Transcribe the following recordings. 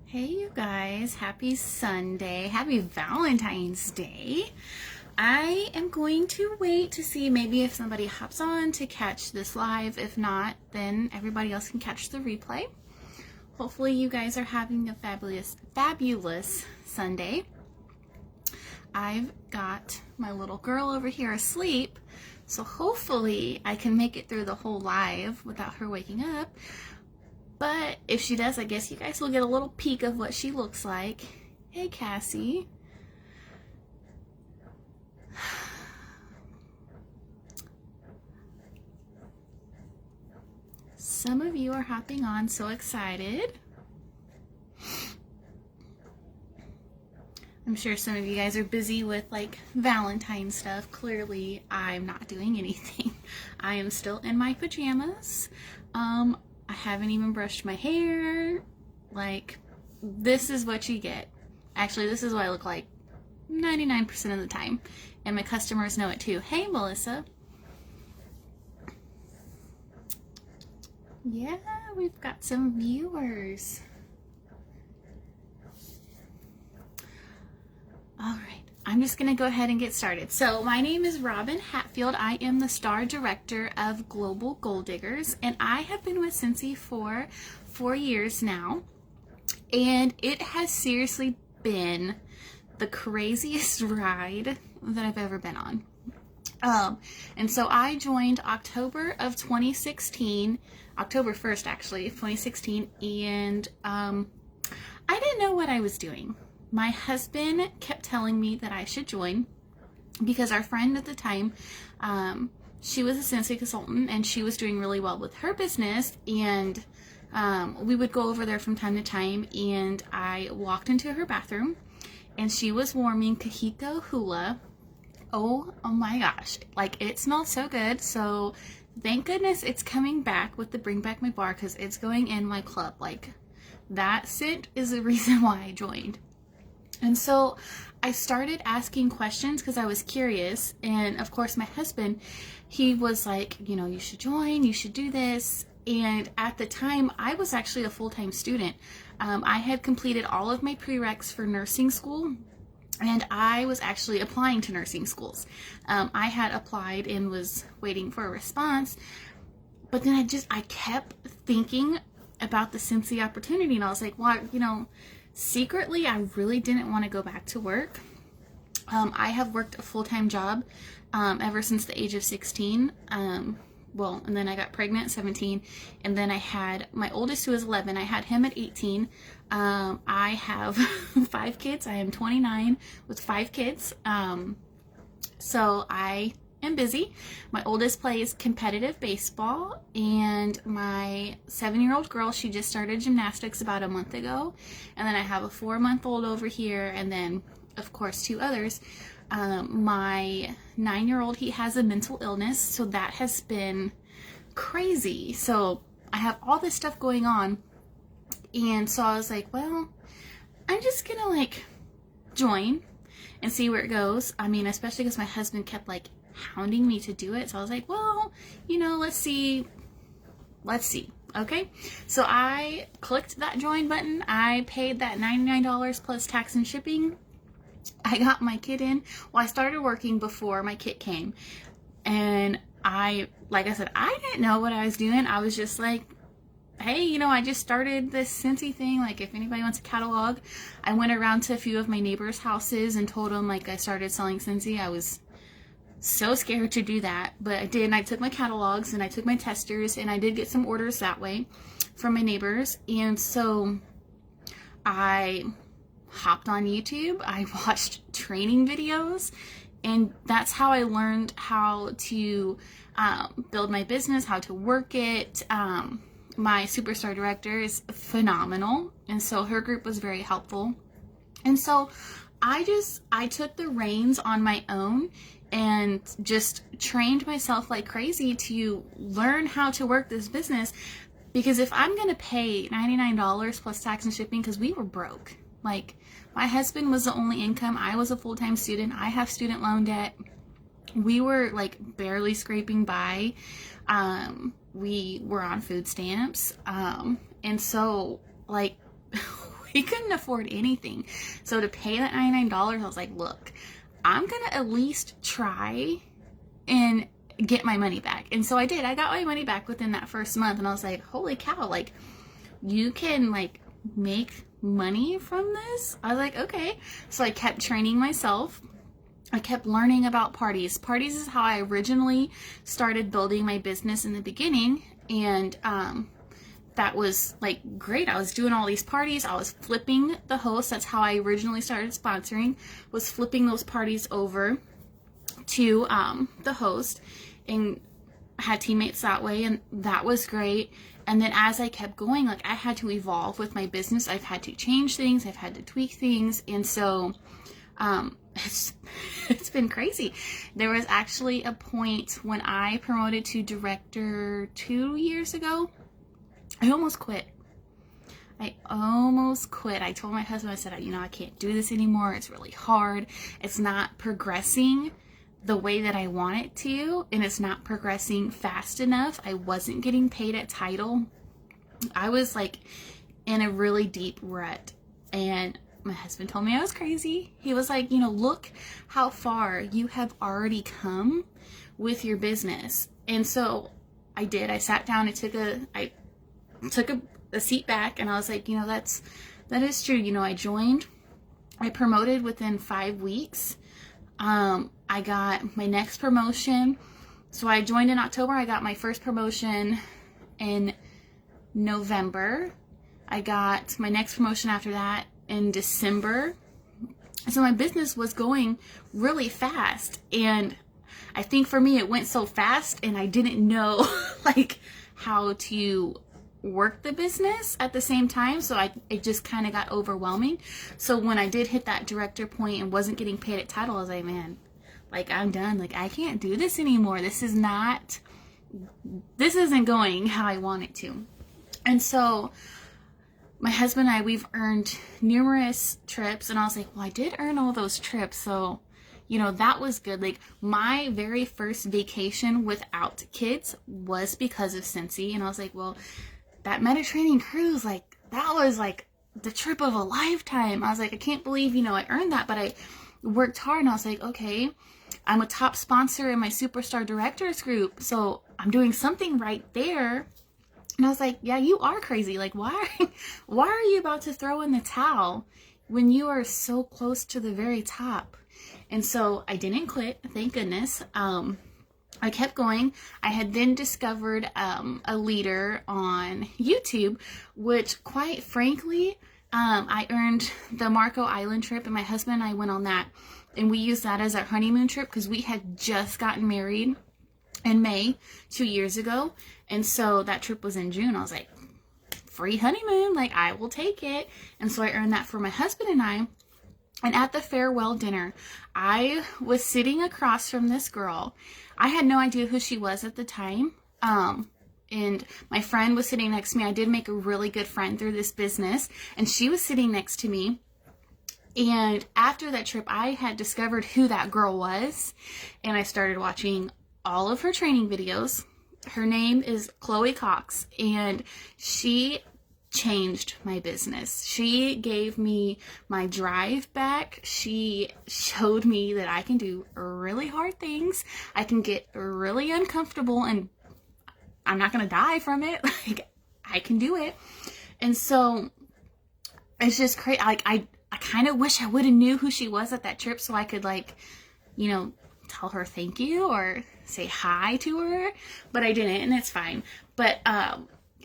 Hey you guys, happy Sunday, happy Valentine's Day. I am going to wait to see maybe if somebody hops on to catch this live. If not, then everybody else can catch the replay. Hopefully you guys are having a fabulous Sunday. I've got my little girl over here asleep, so hopefully I can make it through the whole live without her waking up. But if she does, I guess you guys will get a little peek of what she looks like. Hey, Cassie. Some of you are hopping on, so excited. I'm sure some of you guys are busy with like Valentine stuff. Clearly, I'm not doing anything. I am still in my pajamas. I haven't even brushed my hair. Like, this is what you get. Actually, this is what I look like 99% of the time. And my customers know it too. Hey, Melissa. Yeah, we've got some viewers. All right, I'm just gonna go ahead and get started. So my name is Robin Hatfield. I am the Star Director of Global Goal Diggers, and I have been with Scentsy for 4 years now. And it has seriously been the craziest ride that I've ever been on. And so I joined October of 2016, October 1st actually, of 2016, and I didn't know what I was doing. My husband kept telling me that I should join because our friend at the time, she was a Scentsy consultant and she was doing really well with her business, and we would go over there from time to time, and I walked into her bathroom and she was warming Kahiko Hula. Oh my gosh, like it smelled so good. So thank goodness it's coming back with the Bring Back My Bar, because it's going in my club. Like, that scent is the reason why I joined. And so I started asking questions because I was curious. And of course, my husband, he was like, you know, you should join, you should do this. And at the time, I was actually a full-time student. I had completed all of my prereqs for nursing school, and I was actually applying to nursing schools. I had applied and was waiting for a response, but then I kept thinking about the Scentsy opportunity, and I was like, well, you know, secretly, I really didn't want to go back to work. I have worked a full-time job ever since the age of 16. Well, and then I got pregnant at 17, and then I had my oldest, who was 11. I had him at 18. I have 5 kids. I am 29 with 5 kids. So I am busy. My oldest plays competitive baseball, and my 7-year-old girl, she just started gymnastics about a month ago. And then I have a 4-month-old over here, and then of course 2 others. My 9-year-old, he has a mental illness, so that has been crazy. So I have all this stuff going on, and so I was like, well, I'm just gonna like join and see where it goes. I mean, especially because my husband kept like hounding me to do it. So I was like, well, you know, let's see. Okay, so I clicked that join button. I paid that $99 plus tax and shipping. I got my kit in. Well, I started working before my kit came, and like I said, I didn't know what I was doing. I was just like, hey, you know, I just started this Scentsy thing. Like, if anybody wants a catalog. I went around to a few of my neighbors' houses and told them like I started selling Scentsy. I was so scared to do that, but I did. And I took my catalogs and I took my testers, and I did get some orders that way from my neighbors. And so I hopped on YouTube. I watched training videos, and that's how I learned how to build my business, how to work it. My superstar director is phenomenal, and so her group was very helpful. And so I took the reins on my own and just trained myself like crazy to learn how to work this business, because if I'm gonna pay $99 plus tax and shipping, because we were broke. Like, my husband was the only income. I was a full-time student. I have student loan debt. We were like barely scraping by. We were on food stamps. And so like we couldn't afford anything. So to pay that $99, I was like, look, I'm going to at least try and get my money back. And so I did. I got my money back within that first month, and I was like, holy cow, like, you can like make money from this? I was like, okay. So I kept training myself. I kept learning about parties. Parties is how I originally started building my business in the beginning, and that was like great. I was doing all these parties. I was flipping the host. That's how I originally started sponsoring, was flipping those parties over to the host, and had teammates that way, and that was great. And then as I kept going, like, I had to evolve with my business. I've had to change things. I've had to tweak things. And so it's been crazy. There was actually a point when I promoted to director 2 years ago. I almost quit. I told my husband, I said, I can't do this anymore. It's really hard. It's not progressing the way that I want it to, and it's not progressing fast enough. I wasn't getting paid at title. I was like in a really deep rut, and my husband told me I was crazy. He was like, look how far you have already come with your business. And so I did. I sat down and I took a seat back, and I was like, that is true. I promoted within 5 weeks. I got my next promotion. So I joined in October. I got my first promotion in November. I got my next promotion after that in December. So my business was going really fast. And I think for me, it went so fast, and I didn't know like how to work the business at the same time. So it just kind of got overwhelming. So when I did hit that director point and wasn't getting paid at title, I was like, man, like, I'm done. Like, I can't do this anymore. This isn't going how I want it to. And so my husband and I, we've earned numerous trips, and I was like, well, I did earn all those trips. So, that was good. Like, my very first vacation without kids was because of Scentsy. And I was like, well, that Mediterranean cruise, like, that was like the trip of a lifetime. I was like, I can't believe, I earned that, but I worked hard. And I was like, okay, I'm a top sponsor in my Superstar Directors group, so I'm doing something right there. And I was like, yeah, you are crazy. Like, why are you about to throw in the towel when you are so close to the very top? And so I didn't quit, thank goodness. I kept going. I had then discovered a leader on YouTube, which, quite frankly, I earned the Marco Island trip, and my husband and I went on that, and we used that as our honeymoon trip because we had just gotten married in May 2 years ago. And so that trip was in June. I was like, free honeymoon, like, I will take it. And so I earned that for my husband and I. And at the farewell dinner, I was sitting across from this girl. I had no idea who she was at the time. And my friend was sitting next to me. I did make a really good friend through this business, and she was sitting next to me. And after that trip, I had discovered who that girl was, and I started watching all of her training videos. Her name is Chloe Cox, and she changed my business. She gave me my drive back. She showed me that I can do really hard things. I can get really uncomfortable, and I'm not going to die from it. Like, I can do it. And so it's just crazy. Like, I kind of wish I would have knew who she was at that trip, so I could, like, tell her thank you or say hi to her, but I didn't, and it's fine. But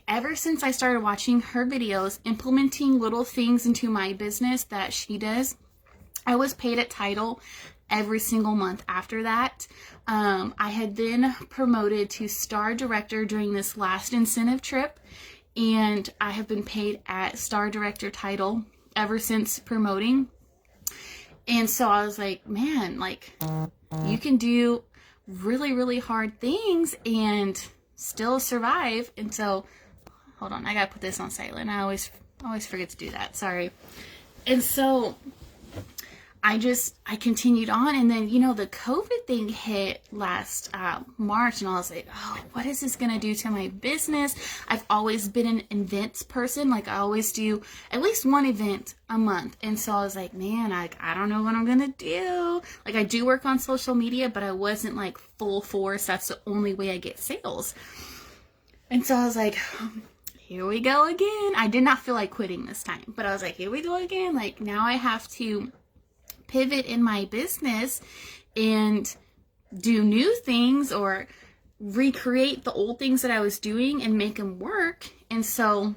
ever since I started watching her videos, implementing little things into my business that she does, I was paid at title every single month after that. I had then promoted to Star Director during this last incentive trip, and I have been paid at Star Director title ever since promoting. And so I was like, man, like, you can do really, really hard things and still survive. And so, hold on, I gotta put this on silent. I always forget to do that. Sorry. And so I continued on, and then, the COVID thing hit last March, and I was like, oh, what is this going to do to my business? I've always been an events person. Like, I always do at least one event a month. And so I was like, man, I don't know what I'm going to do. Like, I do work on social media, but I wasn't like full force. That's the only way I get sales. And so I was like, here we go again. I did not feel like quitting this time, but I was like, here we go again. Like, now I have to pivot in my business and do new things or recreate the old things that I was doing and make them work. And so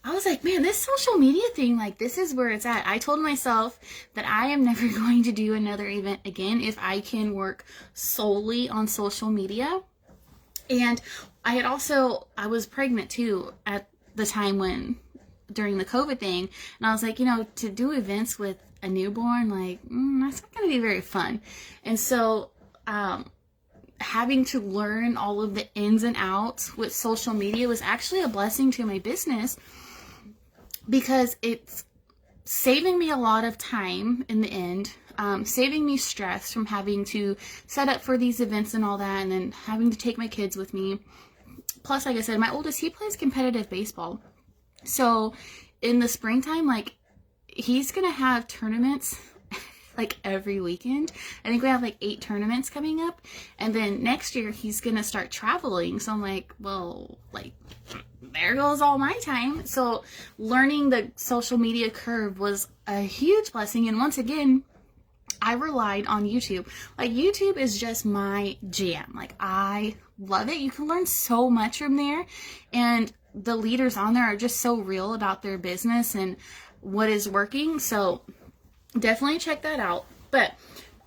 I was like, man, this social media thing, like, this is where it's at. I told myself that I am never going to do another event again if I can work solely on social media. And I was pregnant too at the time during the COVID thing. And I was like, to do events with a newborn, like, that's not going to be very fun. And so, having to learn all of the ins and outs with social media was actually a blessing to my business, because it's saving me a lot of time in the end, saving me stress from having to set up for these events and all that, and then having to take my kids with me. Plus, like I said, my oldest, he plays competitive baseball. So in the springtime, like, he's going to have tournaments like every weekend. I think we have like 8 tournaments coming up. And then next year he's going to start traveling. So I'm like, well, like, there goes all my time. So learning the social media curve was a huge blessing. And once again, I relied on YouTube. Like, YouTube is just my jam. Like, I love it. You can learn so much from there. And the leaders on there are just so real about their business and what is working. So definitely check that out. But,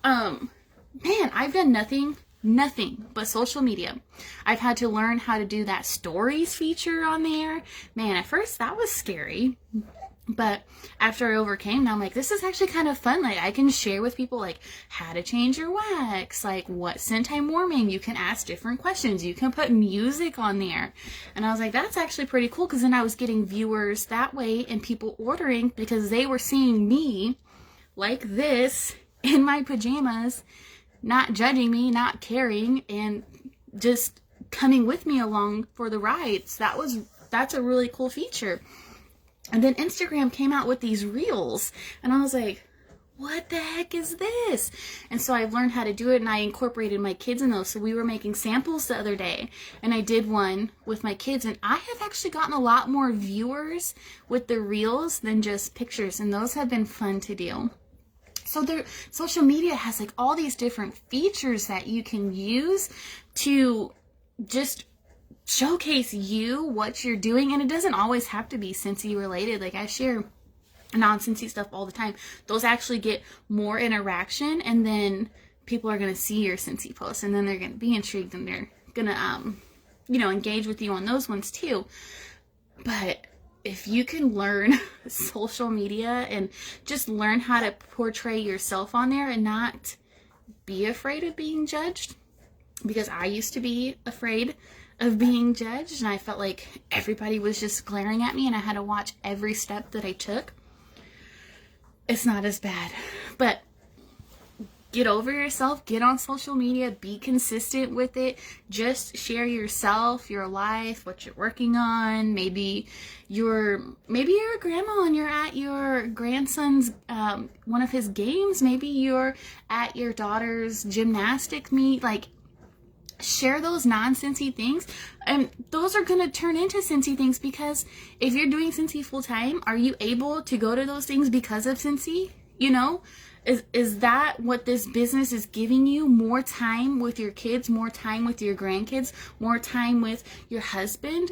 man, I've done nothing but social media. I've had to learn how to do that stories feature on there. Man, at first that was scary. But after I overcame, now I'm like, this is actually kind of fun. Like, I can share with people, like, how to change your wax, like, what scent I'm warming. You can ask different questions. You can put music on there. And I was like, that's actually pretty cool, because then I was getting viewers that way and people ordering because they were seeing me like this in my pajamas, not judging me, not caring, and just coming with me along for the rides. That's a really cool feature. And then Instagram came out with these reels, and I was like, what the heck is this? And so I've learned how to do it, and I incorporated my kids in those. So we were making samples the other day, and I did one with my kids, and I have actually gotten a lot more viewers with the reels than just pictures, and those have been fun to do. So social media has like all these different features that you can use to just showcase what you're doing. And it doesn't always have to be Scentsy related. Like, I share non-Scentsy stuff all the time. Those actually get more interaction, and then people are going to see your Scentsy posts, and then they're going to be intrigued, and they're going to, engage with you on those ones too. But if you can learn social media and just learn how to portray yourself on there and not be afraid of being judged, because I used to be afraid of being judged, and I felt like everybody was just glaring at me and I had to watch every step that I took. It's not as bad. But get over yourself, get on social media, be consistent with it. Just share yourself, your life, what you're working on. Maybe you're a grandma and you're at your grandson's one of his games. Maybe you're at your daughter's gymnastic meet. Like, share those non-Scentsy things, and those are going to turn into Scentsy things, because if you're doing Scentsy full time, are you able to go to those things because of Scentsy? Is that what this business is giving you? More time with your kids, more time with your grandkids, more time with your husband?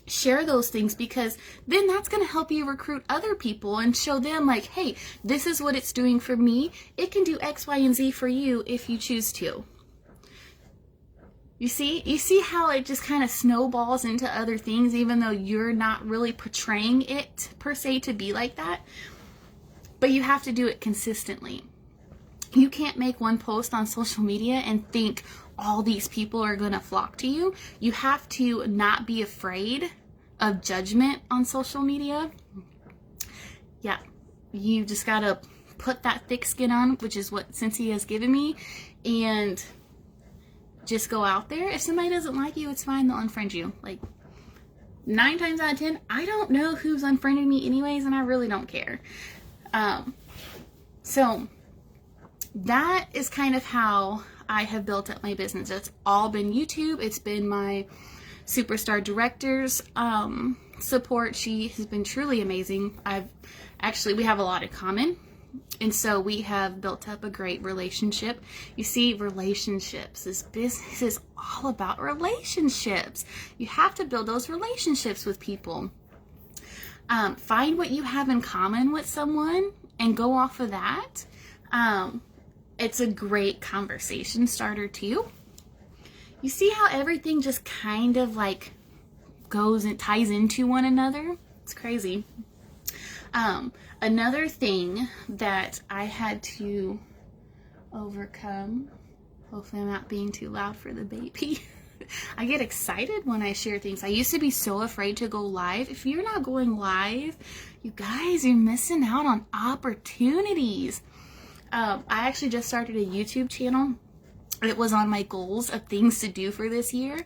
Share those things, because then that's going to help you recruit other people and show them, like, hey, this is what it's doing for me. It can do X, Y, and Z for you if you choose to. You see how it just kind of snowballs into other things, even though you're not really portraying it per se to be like that. But you have to do it consistently. You can't make one post on social media and think all these people are going to flock to you. You have to not be afraid of judgment on social media. Yeah, you just got to put that thick skin on, which is what Scentsy has given me, and just go out there. If somebody doesn't like you, it's fine. They'll unfriend you. Like 9 times out of 10, I don't know who's unfriended me anyways, and I really don't care. So that is kind of how I have built up my business. It's all been YouTube. It's been my superstar director's support. She has been truly amazing. We have a lot in common, and so we have built up a great relationship. You see, relationships, this business is all about relationships. You have to build those relationships with people. Find what you have in common with someone and go off of that. It's a great conversation starter too. You see how everything just kind of like goes and ties into one another? It's crazy. Another thing that I had to overcome, hopefully I'm not being too loud for the baby. I get excited when I share things. I used to be so afraid to go live. If you're not going live, you guys, you're missing out on opportunities. I actually just started a YouTube channel. It was on my goals of things to do for this year.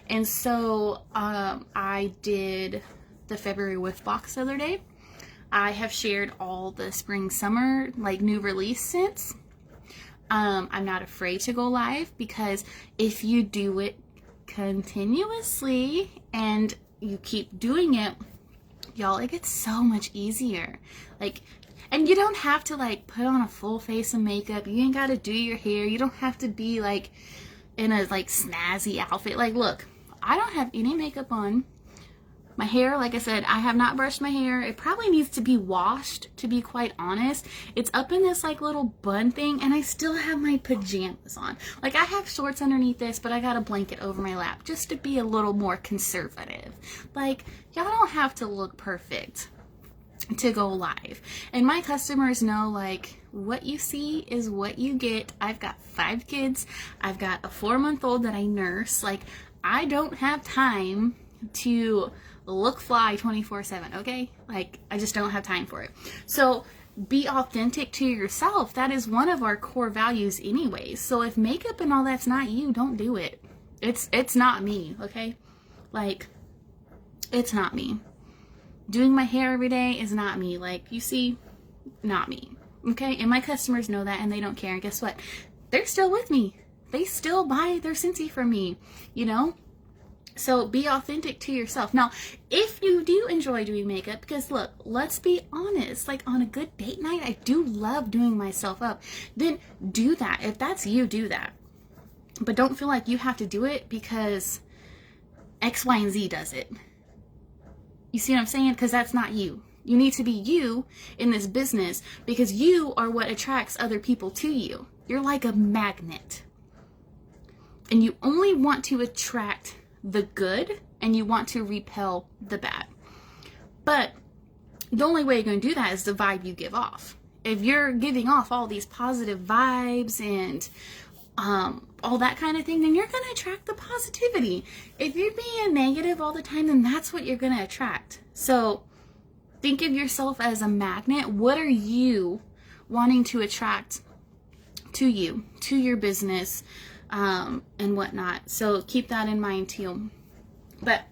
And so I did the February Whiff Box the other day. I have shared all the spring, summer, like new release scents. I'm not afraid to go live because if you do it continuously and you keep doing it, y'all, it gets so much easier. Like, and you don't have to like put on a full face of makeup. You ain't got to do your hair. You don't have to be like in a like snazzy outfit. Like, look, I don't have any makeup on. My hair, like I said, I have not brushed my hair. It probably needs to be washed, to be quite honest. It's up in this like little bun thing, and I still have my pajamas on. Like, I have shorts underneath this, but I got a blanket over my lap just to be a little more conservative. Like, y'all don't have to look perfect to go live. And my customers know, like, what you see is what you get. I've got 5 kids. I've got a 4-month-old that I nurse. Like, I don't have time to look fly 24/7, okay? Like, I just don't have time for it. So be authentic to yourself. That is one of our core values anyways. So if makeup and all that's not you, don't do it. It's not me, okay? Like, it's not me. Doing my hair every day is not me. Like, you see, not me, okay? And my customers know that, and they don't care. And guess what? They're still with me. They still buy their Scentsy from me, you know? So be authentic to yourself. Now, if you do enjoy doing makeup, because look, let's be honest, like on a good date night, I do love doing myself up, then do that. If that's you, do that. But don't feel like you have to do it because X, Y, and Z does it. You see what I'm saying? Because that's not you. You need to be you in this business because you are what attracts other people to you. You're like a magnet. And you only want to attract the good and you want to repel the bad. But the only way you're going to do that is the vibe you give off. If you're giving off all these positive vibes and all that kind of thing, then you're going to attract the positivity. If you're being negative all the time, then that's what you're going to attract. So think of yourself as a magnet. What are you wanting to attract to you, to your business, and whatnot? So keep that in mind too. But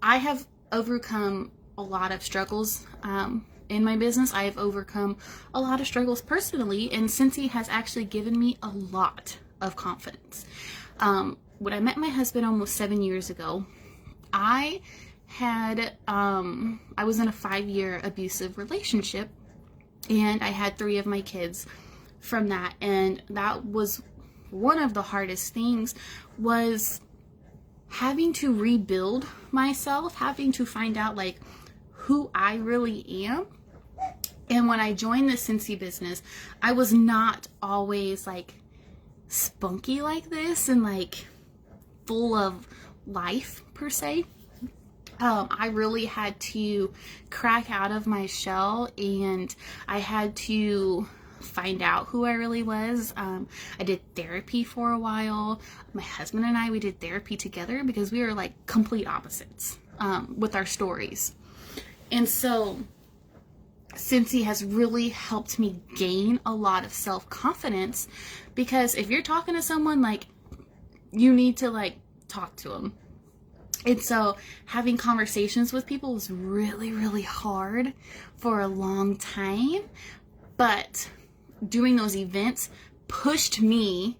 I have overcome a lot of struggles in my business. I have overcome a lot of struggles personally, and Scentsy has actually given me a lot of confidence. When I met my husband almost 7 years ago, I was in a 5-year abusive relationship, and I had 3 of my kids from that, and that was one of the hardest things, was having to rebuild myself, having to find out like who I really am. And when I joined the Scentsy business, I was not always like spunky like this and like full of life per se. I really had to crack out of my shell, and I had to find out who I really was. I did therapy for a while. My husband and I, we did therapy together because we were like complete opposites with our stories. And so Scentsy has really helped me gain a lot of self-confidence, because if you're talking to someone, like, you need to like talk to them. And so having conversations with people was really, really hard for a long time, but doing those events pushed me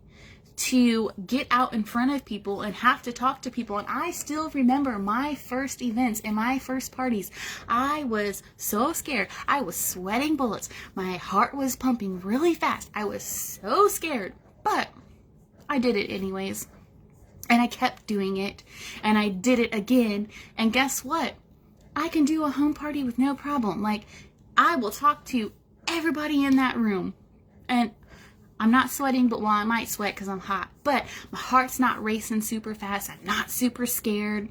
to get out in front of people and have to talk to people. And I still remember my first events and my first parties. I was so scared. I was sweating bullets. My heart was pumping really fast. I was so scared, but I did it anyways. And I kept doing it, and I did it again. And guess what? I can do a home party with no problem. Like, I will talk to everybody in that room. And I'm not sweating, but well, I might sweat because I'm hot. But my heart's not racing super fast. I'm not super scared.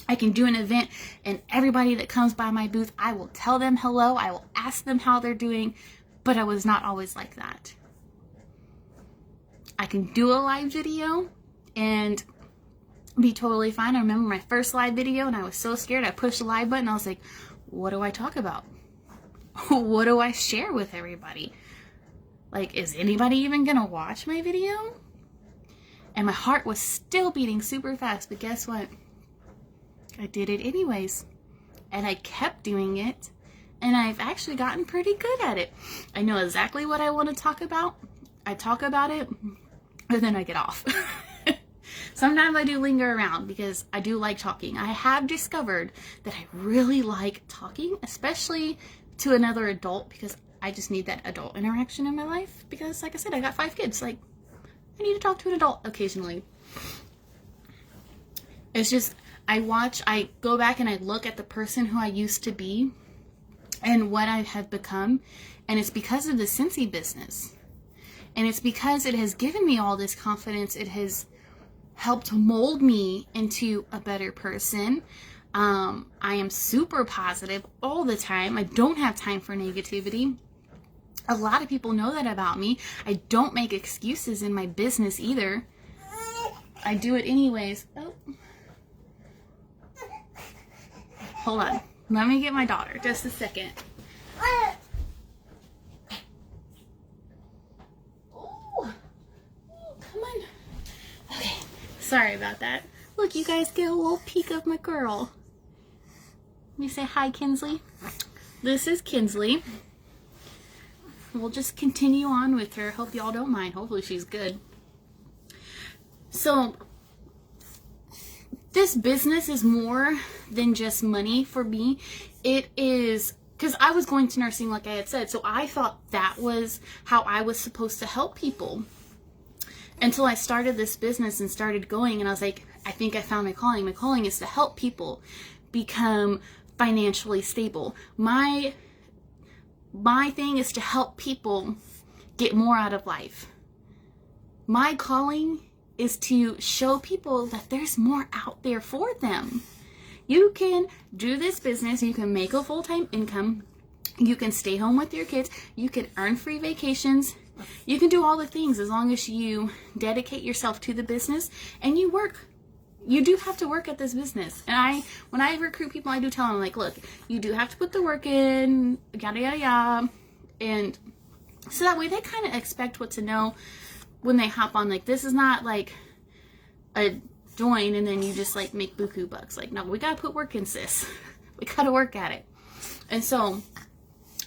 I can do an event, and everybody that comes by my booth, I will tell them hello. I will ask them how they're doing. But I was not always like that. I can do a live video and be totally fine. I remember my first live video, and I was so scared. I pushed the live button. I was like, what do I talk about? What do I share with everybody? Like, is anybody even gonna watch my video? And my heart was still beating super fast, but guess what? I did it anyways. And I kept doing it, and I've actually gotten pretty good at it. I know exactly what I want to talk about. I talk about it, and then I get off. Sometimes I do linger around because I do like talking. I have discovered that I really like talking, especially to another adult, because I just need that adult interaction in my life, because like I said, I got 5 kids. Like, I need to talk to an adult occasionally. It's just, I go back and I look at the person who I used to be and what I have become, and it's because of the Scentsy business. And it's because it has given me all this confidence. It has helped mold me into a better person. I am super positive all the time. I don't have time for negativity. A lot of people know that about me. I don't make excuses in my business either. I do it anyways. Oh. Hold on. Let me get my daughter. Just a second. Oh, come on. Okay. Sorry about that. Look, you guys get a little peek of my girl. Let me say hi, Kinsley. This is Kinsley. We'll just continue on with her. Hope y'all don't mind. Hopefully she's good. So, this business is more than just money for me. It is, because I was going to nursing like I had said, so I thought that was how I was supposed to help people. Until I started this business and started going, and I was like, I think I found my calling. My calling is to help people become financially stable. My thing is to help people get more out of life. My calling is to show people that there's more out there for them. You can do this business, you can make a full-time income, you can stay home with your kids, you can earn free vacations, you can do all the things as long as you dedicate yourself to the business and you work. You do have to work at this business. And when I recruit people, I do tell them, like, look, you do have to put the work in, yada, yada, yada. And so that way they kind of expect what to know when they hop on. Like, this is not like a join and then you just like make buku bucks. Like, no, we got to put work in, sis. We got to work at it. And so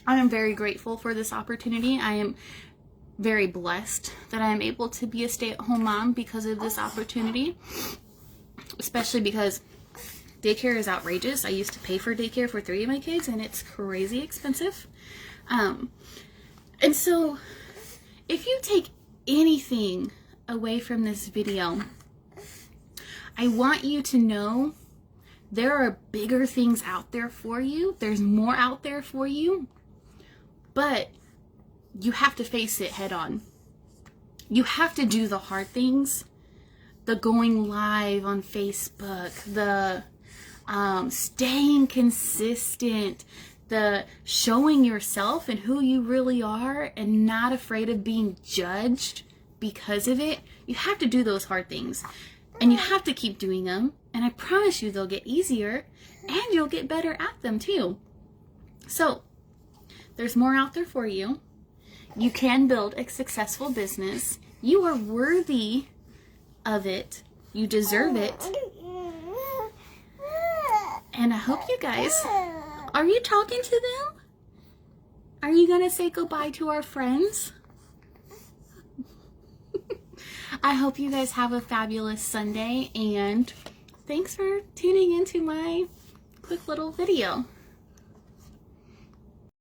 I am very grateful for this opportunity. I am very blessed that I am able to be a stay-at-home mom because of this opportunity. Especially because daycare is outrageous. I used to pay for daycare for 3 of my kids, and it's crazy expensive. And so, if you take anything away from this video, I want you to know there are bigger things out there for you. There's more out there for you, but you have to face it head on. You have to do the hard things. The going live on Facebook, the staying consistent, the showing yourself and who you really are and not afraid of being judged because of it. You have to do those hard things and you have to keep doing them. And I promise you they'll get easier and you'll get better at them too. So There's more out there for you. You can build a successful business. You are worthy of it. You deserve it. And I hope you guys, are you talking to them? Are you going to say goodbye to our friends? I hope you guys have a fabulous Sunday, and thanks for tuning into my quick little video.